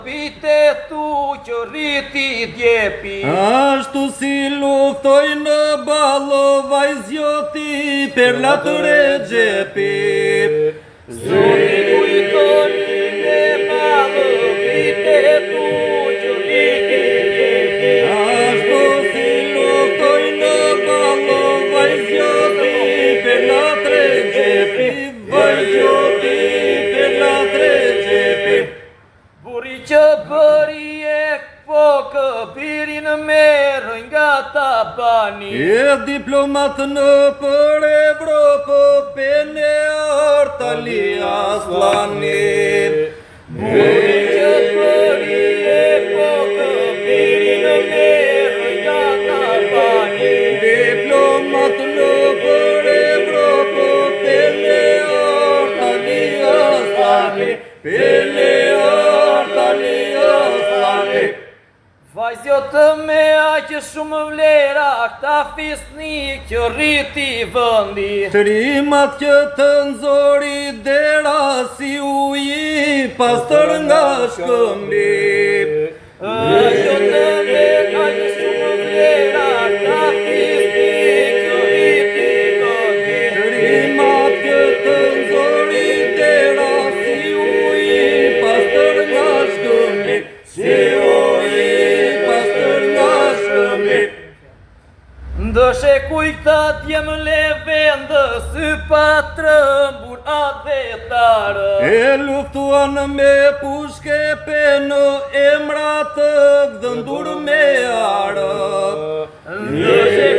Pite tu që rriti djepi Ashtu si luftoj në ballo vajzjoti per la të regjepi Zoti kujtoni me ballo pite tu që rriti djepi Ashtu si luftoj në ballo vajzjoti per la të regjepi Vajzjoti per la të regjepi Buri që bëri e po këpirin merë nga Tabani E diplomat në për Evropë pene Artalia Aslani Buri që bëri e po këpirin merë nga Tabani Diplomat në për Evropë pene Artalia Aslani Pene Artalia Aslani Vajzjotë me aqë shumë vlera, këta fisnik që rriti vëndi Trimat që të nëzori dera si uji pastër nga shkëmbi Vajzjotë me aqë shumë vlera, këta fisnik që rriti vëndi Trimat që të nëzori dera si uji pastër nga shkëmbi Si uji pastër nga shkëmbi Ndëshe kuj këta t'jem le vendë, sy pa trëmbur adhetarë E luftuan me pushke në emra të gdhëndur me arë Ndëshe